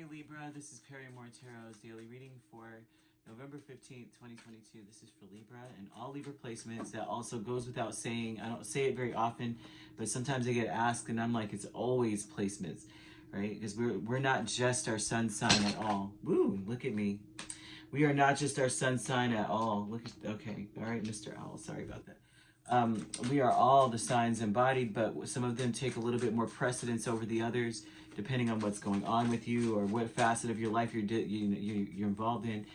Libra, this is Perrymore Tarot's daily reading for November 15th, 2022. This is for Libra and all Libra placements. That also goes without saying. I don't say it very often, but sometimes I get asked and I'm like, it's always placements, right? Because we're not just our sun sign at all. Woo, look at me. We are not just our sun sign at all. Look at, okay, all right, Mr. Owl, sorry about that. We are all the signs embodied, but some of them take a little bit more precedence over the others, depending on what's going on with you or what facet of your life you're involved in.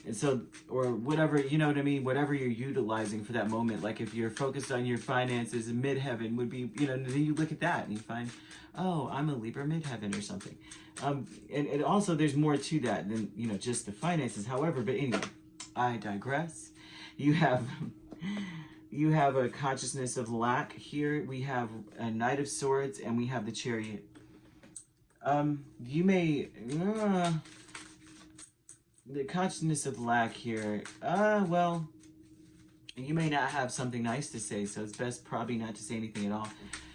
And so, or whatever, you know what I mean? Whatever you're utilizing for that moment. Like if you're focused on your finances, midheaven would be, you know, then you look at that and you find, oh, I'm a Libra midheaven or something. And also there's more to that than, you know, just the finances. However, but anyway, I digress. You have a consciousness of lack here. We have a Knight of Swords and we have the Chariot. You may, the consciousness of lack here, well, you may not have something nice to say, so it's best probably not to say anything at all.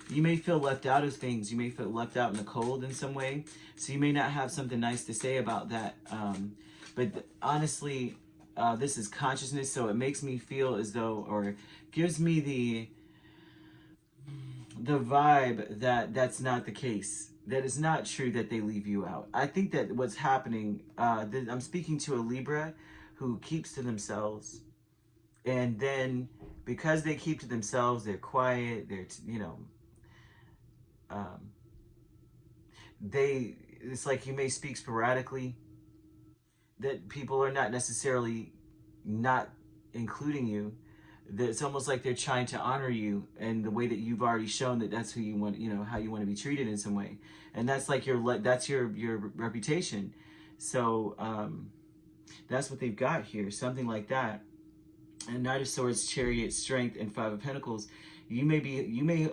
You may feel left out of things. You may feel left out in the cold in some way, so you may not have something nice to say about that. But honestly, this is consciousness, so it makes me feel as though, or gives me the vibe that that's not the case. That is not true that they leave you out. I think that what's happening, I'm speaking to a Libra who keeps to themselves. And then because they keep to themselves, they're quiet, they're, you know, it's like you may speak sporadically, that people are not necessarily not including you. That it's almost like they're trying to honor you and the way that you've already shown that that's who you want, you know, how you want to be treated in some way. And that's like your reputation. So that's what they've got here, something like that. And Knight of Swords, Chariot, Strength, and Five of Pentacles. You may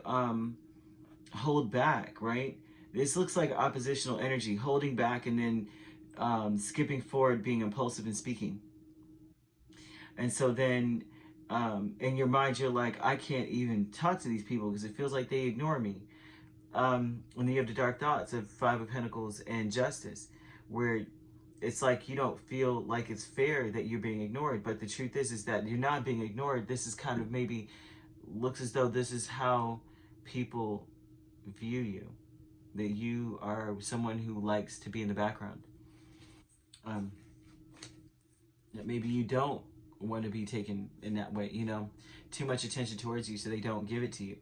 hold back, right? This looks like oppositional energy, holding back and then skipping forward, being impulsive and speaking. And so then in your mind, you're like, I can't even talk to these people because it feels like they ignore me. And then you have the dark thoughts of Five of Pentacles and Justice, where it's like you don't feel like it's fair that you're being ignored. But the truth is that you're not being ignored. This is kind of maybe looks as though this is how people view you, that you are someone who likes to be in the background. That maybe you don't want to be taken in that way, you know, too much attention towards you, so they don't give it to you.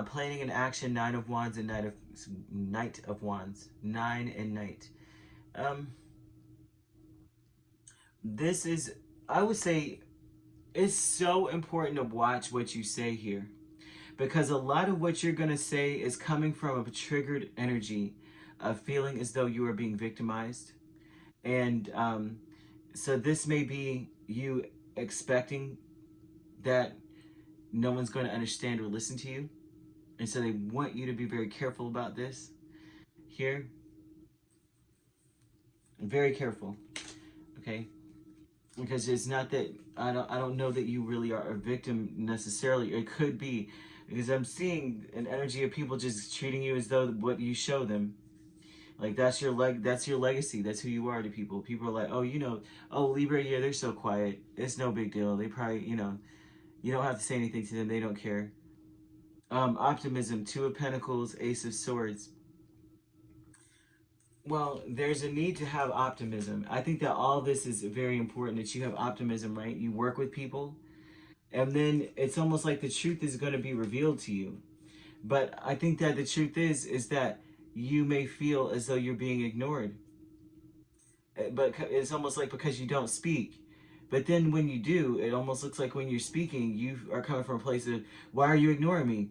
Planning an action, Nine of Wands and Knight of Wands, 9 and Knight. This is, I would say, it's so important to watch what you say here, because a lot of what you're going to say is coming from a triggered energy of feeling as though you are being victimized. And so this may be you expecting that no one's going to understand or listen to you. And so they want you to be very careful about this here. Very careful, okay? Because it's not that, I don't know that you really are a victim necessarily. It could be, because I'm seeing an energy of people just treating you as though what you show them. Like that's your legacy. That's who you are to people. People are like, oh, you know, oh, Libra, yeah, they're so quiet. It's no big deal. They probably, you know, you don't have to say anything to them. They don't care. Optimism, Two of Pentacles, Ace of Swords. Well, there's a need to have optimism. I think that all this is very important, that you have optimism, right? You work with people, and then it's almost like the truth is going to be revealed to you. But I think that the truth is that you may feel as though you're being ignored. But it's almost like because you don't speak. But then when you do, it almost looks like when you're speaking, you are coming from a place of, why are you ignoring me?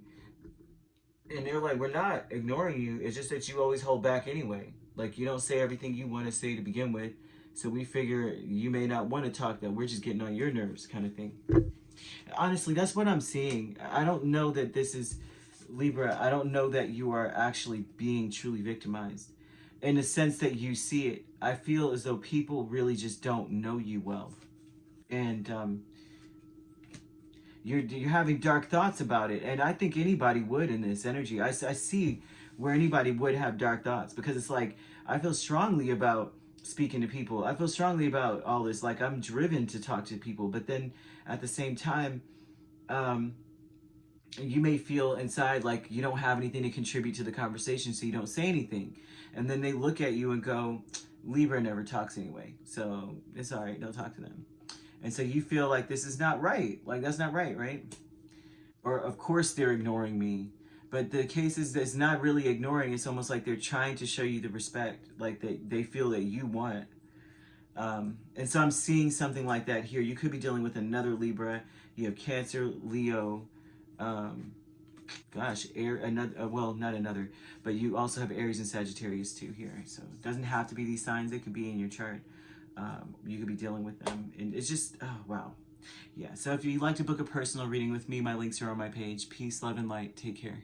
And they're like, we're not ignoring you. It's just that you always hold back anyway. Like you don't say everything you want to say to begin with. So we figure you may not want to talk, that we're just getting on your nerves kind of thing. Honestly, that's what I'm seeing. I don't know that this is Libra. I don't know that you are actually being truly victimized in the sense that you see it. I feel as though people really just don't know you well. And you're having dark thoughts about it. And I think anybody would in this energy. I see where anybody would have dark thoughts, because it's like, I feel strongly about speaking to people. I feel strongly about all this. Like, I'm driven to talk to people. But then at the same time, you may feel inside like you don't have anything to contribute to the conversation, so you don't say anything. And then they look at you and go, Libra never talks anyway, so it's all right, don't talk to them. And so you feel like this is not right. Like, that's not right, right? Or, of course, they're ignoring me. But the case is that it's not really ignoring. It's almost like they're trying to show you the respect, like they feel that you want. And so I'm seeing something like that here. You could be dealing with another Libra. You have Cancer, Leo, Air, another, well, not another, but you also have Aries and Sagittarius too here. So it doesn't have to be these signs. It could be in your chart. You could be dealing with them. And it's just, oh, wow. Yeah, so if you'd like to book a personal reading with me, my links are on my page. Peace, love, and light. Take care.